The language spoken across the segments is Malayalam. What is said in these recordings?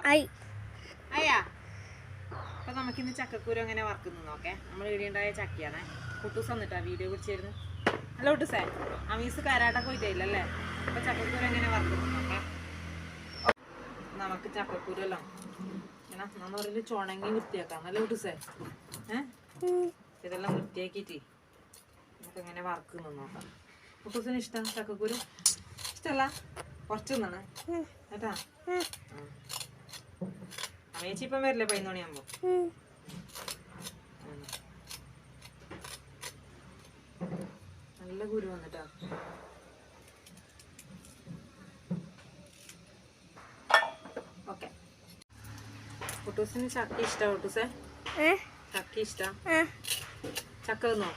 അയ്യാ അപ്പൊ നമുക്കിന്ന് ചക്കക്കൂര എങ്ങനെ വറക്കുന്നു നോക്കേ. നമ്മൾ ഇടിയുണ്ടായ ചക്കയാണ്. കുട്ടൂസ് വന്നിട്ടാ വീഡിയോ പിടിച്ചിരുന്നു. അല്ല കുട്ടൂസേ, അമീസ് കരാട്ടൊക്കെ പോയിട്ടില്ലല്ലേ? അപ്പൊ ചക്കക്കൂര എങ്ങനെ വറക്കുന്നു നോക്കേ. നമുക്ക് ചക്കക്കൂരല്ലോ ഇങ്ങനെ നമ്മൾ ഒരു ചുണങ്ങി വൃത്തിയാക്കാം. നല്ല കുട്ടൂസേ, ഇതെല്ലാം വൃത്തിയാക്കിയിട്ട് നമുക്ക് എങ്ങനെ വറക്കുന്നു നോക്കാം. കുട്ടൂസിന് ഇഷ്ടം ചക്കക്കൂര? ഇഷ്ടമല്ല? കുറച്ച് തിന്നണേ കേട്ടാ. അമ്മേച്ചി ഇപ്പം വരില്ലേ 11 മണിയാകുമ്പോ? നല്ല കുരു വന്നിട്ടാ. ഓക്കെ, കുട്ടൂസിന് ചക്ക ഇഷ്ടാ? കുട്ടൂസേ ചക്ക ഇഷ്ടാ? ചക്ക തിന്നോ?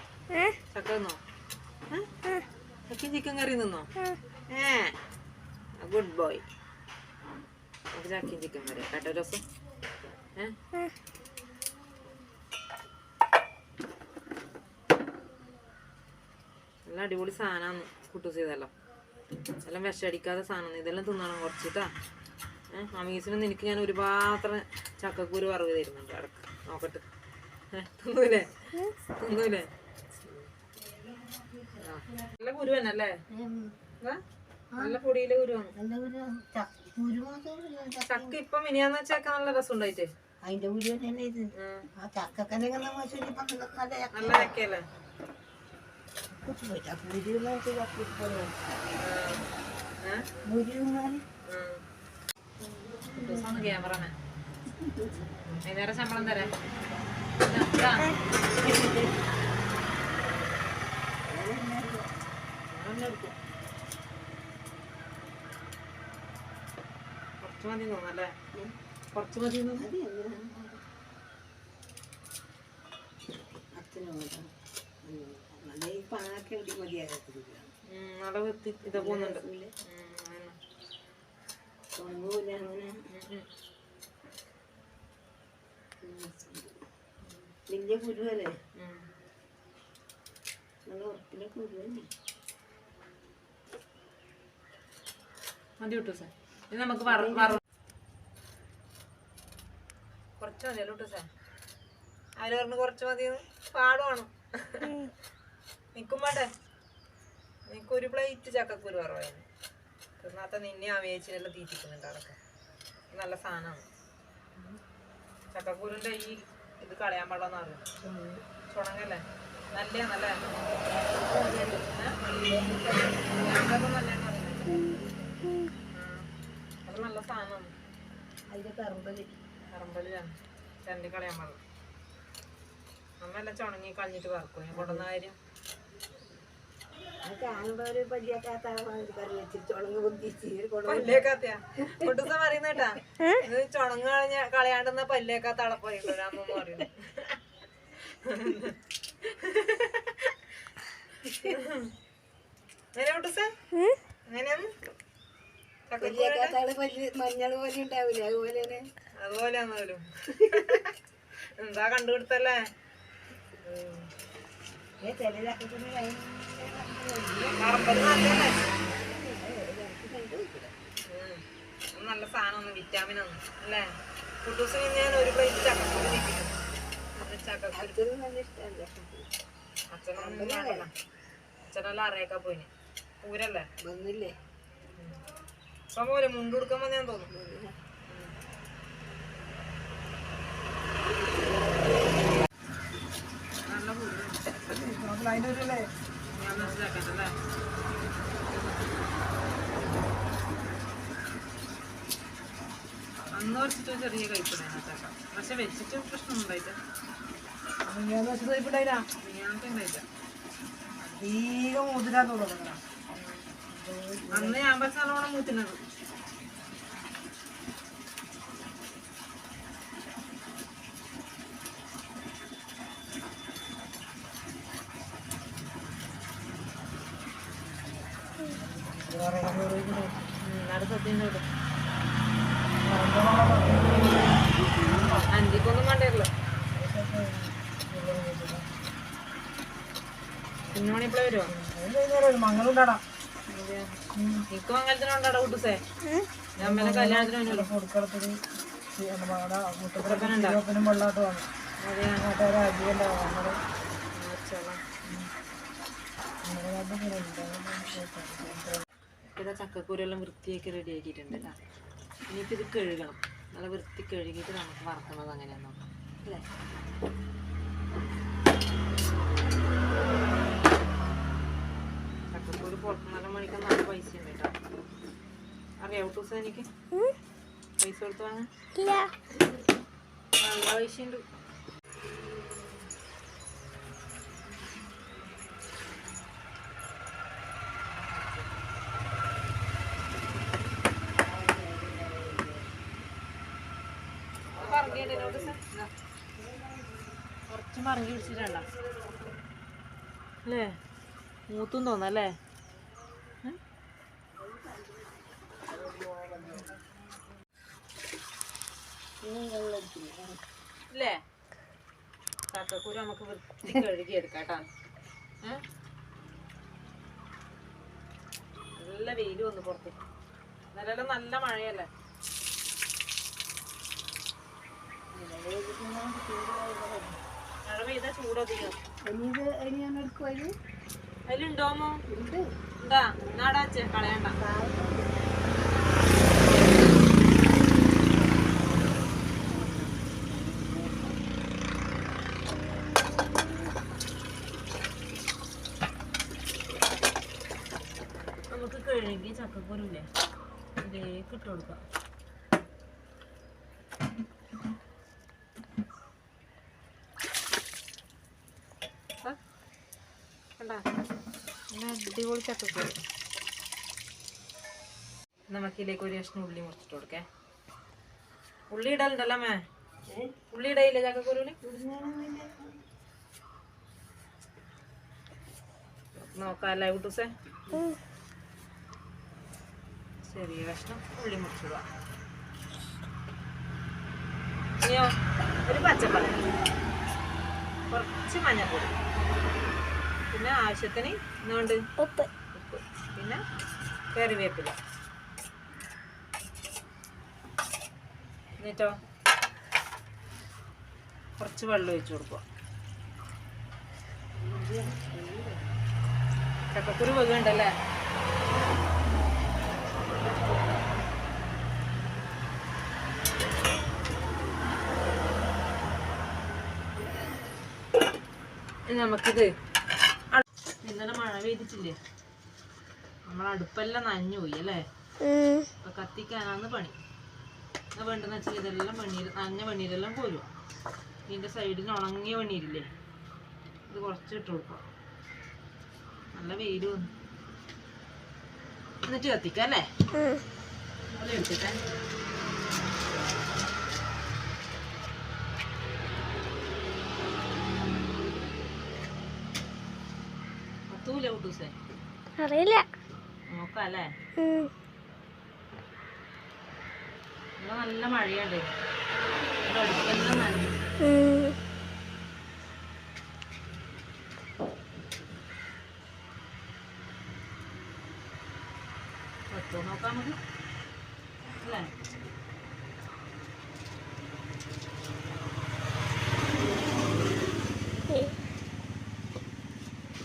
ചക്ക തിന്നോ? ചക്കയും ചിക്കൻ കറി തിന്നോ? Good boy. നമുക്ക് ചക്കയും ചിക്കൻ കറി കേട്ടോ രസം. നല്ല അടിപൊളി സാധനമാണ് കുട്ടൂസ് ചെയ്തല്ലോ. എല്ലാം വിഷടിക്കാതെ സാധനം. ഇതെല്ലാം തിന്നണം കുറച്ചിട്ടാ. അമീസിനും എനിക്ക് ഞാൻ ഒരു പാത്രം ചക്കക്കൂര് വറവ് തരുന്നുണ്ട്. അടക്ക് നോക്കട്ടെ. തിന്നൂലേ? തിന്നൂലേ? നല്ല കുരു തന്നെ അല്ലേ? നല്ല പൊടിയിലെ കുരുവാണ്. ചക്ക ഇപ്പൊ മിനിയാന്ന് വെച്ചൊക്കെ നല്ല രസം ഉണ്ടായിട്ട്. അതിന്റെ കുരു തന്നെ ഇത്. ആ ചക്കക്കല്ലേ നല്ല ചക്കയല്ലേ? ക്യാമറമാൻ വൈകുന്നേരം ശമ്പളം തരാം. കുറച്ച് മതി തോന്നല്ലേ? കുറച്ച് മതി ഇതാ പോകുന്നുണ്ട്. വലിയ കുരുവല്ലേ? നല്ല ഉറപ്പിലെ കുരുവല്ലേ? മതി കിട്ടു സാർ. ഇത് നമുക്ക് കുറച്ച് മതിയല്ലോ കിട്ടു സാർ. ആര് പറഞ്ഞു കുറച്ച് മതിയെന്ന്? പാടുവാണ്. നിൽക്കും വേണ്ടേ? നിനക്കൊരു പ്ലേറ്റ് ചക്കക്കുരു കുറവായിരുന്നു. തിന്നാത്ത നിന്നെ ആ വേച്ചിനെല്ലാം തീറ്റിക്കുന്നുണ്ട് അതൊക്കെ. നല്ല സാധനമാണ് ചക്കക്കുരുൻ്റെ. ഈ ഇത് കളയാൻ പാടില്ലെന്ന് അറിയാം. ചുണങ്ങല്ലേ? നല്ലയാണല്ലേ? അത് നല്ല സാധനമാണ്. അതിന്റെ പറമ്പലിലാണ് ചരണ്ടി കളയാൻ പാടില്ല. നമ്മെല്ലാം ചുണങ്ങി കളഞ്ഞിട്ട് വറക്കും. ഞാൻ കൊണ്ടുവന്ന കാര്യം പല്ലേക്കാത്തയാ കൊണ്ടുസം പറയുന്ന കേട്ടാ. ഇത് ചുണങ്ങ് കളയാണ്ടെന്ന പല്ലേക്കാത്ത ആളെ പറയുള്ളൂ അമ്മ പറയുന്നു. എങ്ങനെ കൊണ്ടുസ എങ്ങനെയാണ്? മഞ്ഞൾ പോലെ ഉണ്ടാവില്ല? അതുപോലെയാന്നോലും. എന്താ കണ്ടുപിടുത്തല്ലേ? നല്ല സാധനമൊന്നും വിറ്റാമിനൊന്നും അല്ലേ? കുട്ടൂസിന് ഞാൻ ഒരു പ്ലേറ്റ് ചക്കക്കുരു അച്ഛനെല്ലാം അറിയാക്കാ പോയിന്. പൂരല്ലേ വന്നില്ലേ? ഇപ്പം പോലെ മുണ്ട് കൊടുക്കാൻ ഞാൻ തോന്നുന്നു. ഞാൻ മനസ്സിലാക്കണ്ടല്ലേ? അന്ന് വെച്ചിട്ട് ചെറിയ കഴിപ്പില്ല ചക്ക. പക്ഷെ വെച്ചിട്ട് പ്രശ്നമൊന്നും ഉണ്ടായില്ല. അന്ന് ഞാൻ പക്ഷെ നല്ലോണം മൂത്തിനത്. അഞ്ചിക്കൊന്നും വേണ്ടല്ലോ. 5 മണി എപ്പോഴാ വരുമോ? മങ്ങളുണ്ടാടാ. നിക്ക് മംഗലത്തിനുണ്ടാടാ കുട്ടൂസേ? അമ്മേനെ കല്യാണത്തിന് മുട്ടത്തിനും വെള്ളമായിട്ട് വന്നു രാജ്യമുണ്ടാവും ഇതാ ചക്കക്കൂരെല്ലാം വൃത്തിയാക്കി റെഡി ആക്കിയിട്ടുണ്ട് കേട്ടോ. ഇനിയിപ്പോൾ ഇത് കഴുകണം. നല്ല വൃത്തി കഴുകിയിട്ട് നമുക്ക് വറക്കുന്നത് അങ്ങനെയാന്ന് നോക്കാം അല്ലേ. ചക്കക്കൂര് പുറത്തുനിന്നെല്ലാം മേടിക്കാൻ നല്ല പൈസ ഉണ്ട് കേട്ടോ. അറിയാം ഔട്ടൂസ് എനിക്ക് പൈസ കൊടുത്ത് വാങ്ങാൻ നല്ല പൈസ ഉണ്ട്. കുറച്ച് മറങ്ങി പിടിച്ചിട്ടുണ്ട അല്ലേ, മൂത്തും തോന്നല്ലേ. ഇല്ലേ ചക്കക്കൂര് നമുക്ക് വൃത്തി കഴുകി എടുക്കാം കേട്ടോ. നല്ല വെയില് വന്നു പുറത്ത്, നല്ല നല്ല മഴയല്ലേ. മഴ പെയ്താ ചൂടധികം. അതിലുണ്ടോമോ എന്താ നാടാച്ചേ കളയണ്ട. നമുക്ക് കഴുകി ചക്കക്കുരുല്ലേ ഇതിലേക്ക് ഇട്ട് കൊടുക്കാം. അടിപൊളി ചക്കക്കുരു. നമുക്കിതിലേക്ക് ഒരു കഷ്ണം ഉള്ളി മുറിച്ചിട്ട് കൊടുക്കേ. ഉള്ളി ഇടലുണ്ടല്ലോ അമ്മേ, ഉള്ളി ഇടയില്ലേ ചക്കക്കുരുവിന്? നോക്കാല്ലേ കുട്ടൂസേ. ചെറിയ കഷ്ണം ഉള്ളി മുറിച്ചിടുക. ഇനിയോ ഒരു പച്ചപ്പഴം, കുറച്ച് മഞ്ഞൾപ്പൊടി, പിന്നെ ആവശ്യത്തിന് എന്തുകൊണ്ട് ഉപ്പ്, പിന്നെ കറിവേപ്പില. എന്നിട്ടോ കുറച്ച് വെള്ളം ഒഴിച്ച് കൊടുക്കുക. ചക്കക്കുരു വെക്കുന്നുണ്ടല്ലേ. നമുക്കിത് ഇന്നലെ മഴ പെയ്തിട്ടില്ലേ, നമ്മളടുപ്പെല്ലാം നനഞ്ഞു പോയി അല്ലേ. അപ്പൊ കത്തിക്കാനാന്ന് പണി. വേണ്ടെന്ന് വെച്ചാൽ ഇതെല്ലാം നനഞ്ഞ പണീരെല്ലാം പോരും. ഇതിന്റെ സൈഡിൽ ഉണങ്ങിയ പണീരില്ലേ, ഇത് കുറച്ച് ഇട്ട് കൊടുക്കാം. നല്ല വെയിൽ വന്നു. എന്നിട്ട് കത്തിക്കാം അല്ലേ. അത് എടുത്തിട്ടേ കത്തൂല കുട്ടൂസേ, അറിയില്ല നോക്കാല്ലേ. നല്ല മഴയുണ്ട്, അടുപ്പെല്ലാം നനഞ്ഞു. കത്തോ നോക്കാം നമുക്ക് അല്ലേ.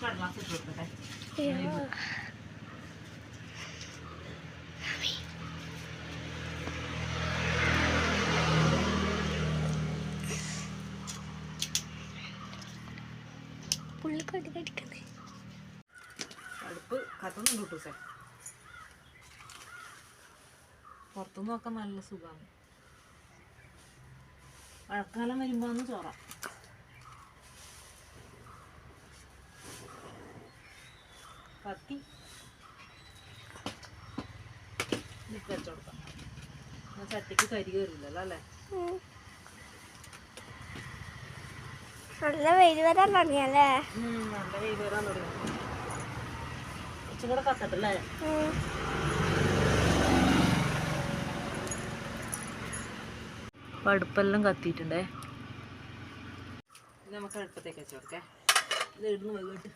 കടലാസ് ഇട്ട് കൊടുക്കട്ടെ. അടുപ്പ് കത്തുന്നുണ്ട് കുട്ടൂസേ. പുറത്തുനിന്ന് നോക്കാൻ നല്ല സുഖമാണ്. മഴക്കാലം വരുമ്പോ ഒന്ന് ചോറാം. കത്തി വെച്ചോടുക്കാം. ചട്ടിക്ക് കരി കയറില്ലല്ലോ അല്ലേ. നല്ല വെയിൽ വരാൻ തുടങ്ങിയല്ലേ. നല്ല വെയിൽ വരാൻ തുടങ്ങി. കുറച്ചും കൂടെ കത്തട്ടല്ലേ. അടുപ്പെല്ലാം കത്തിയിട്ടുണ്ടേ. ഇത് നമുക്ക് അടുപ്പത്തേക്ക് വെച്ച് കൊടുക്കേ. ഇത് ഇടുന്ന് വേവിട്ട്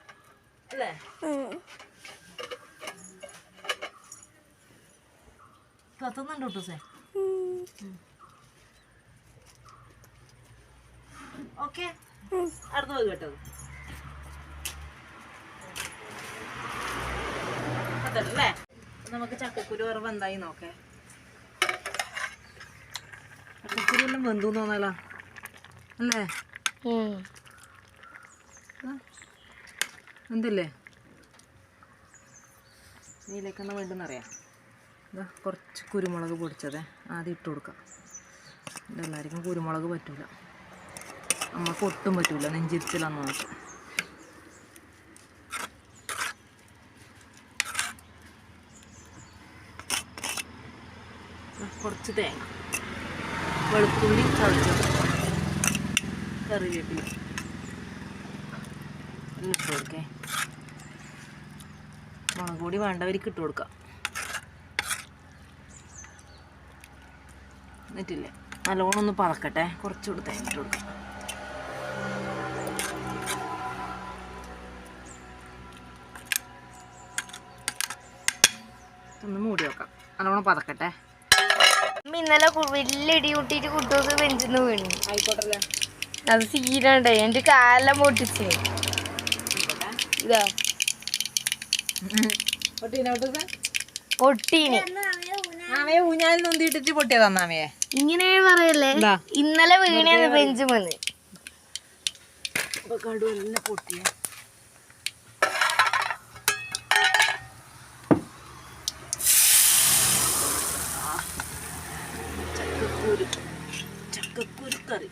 അല്ലേ. കത്തുന്നുണ്ട് കുട്ടൂസേ. ഓക്കെ അടുത്ത് പോയി കേട്ടോ അതല്ലേ. നമുക്ക് ചക്കക്കുരു വറവ് എന്തായി നോക്കേ. ചക്കക്കുരു എല്ലാം വെന്തു തോന്നല്ലോ അല്ലേ? എന്തല്ലേ ഇതിലേക്കെന്നാ വേണ്ടെന്നറിയാം. ഇതാ കുറച്ച് കുരുമുളക് പൊടിച്ചതേ ആദ്യം ഇട്ട് കൊടുക്കാം. ഇതെല്ലാവർക്കും കുരുമുളക് പറ്റൂല, നമുക്ക് ഒട്ടും പറ്റൂല, നെഞ്ചിരിച്ചിലാന്ന് മാത്രം. കുറച്ച് തേങ്ങ, വെളുത്തുള്ളി ചതച്ചത്, കറിവേപ്പില ഇട്ട് കൊടുക്കേ. മുളക് പൊടി വേണ്ടവർക്ക് ഇട്ട് കൊടുക്കാം. എന്നിട്ടില്ലേ നല്ലോണം ഒന്ന് പതക്കട്ടെ, കുറച്ചുകൂടി തേങ്ങ ഇട്ട് കൊടുക്കാം. ഒന്ന് മൂടി വെക്കാം, നല്ലോണം പതക്കട്ടെ. ഇന്നലെ വലിയ ഇടി കൂട്ടിട്ട് കുട്ടൂസ് ബെഞ്ചിന്ന് വീണു. ആയിക്കോട്ടല്ലേ, അത് സീനാണ്ടേ എന്റെ കാലം പൊട്ടിച്ച്. ഇതാ പൊട്ടീന് ആമയെ ഊഞ്ഞാലിൽ നൊന്തിട്ടിട്ട് പൊട്ടിയതാ ആമയെ. ഇങ്ങനെ പറയല്ലേ, ഇന്നലെ വീണേന്ന് ബെഞ്ച് വന്ന് കടുവെല്ലാം പൊട്ടിയ. ചക്കക്കുരു കറി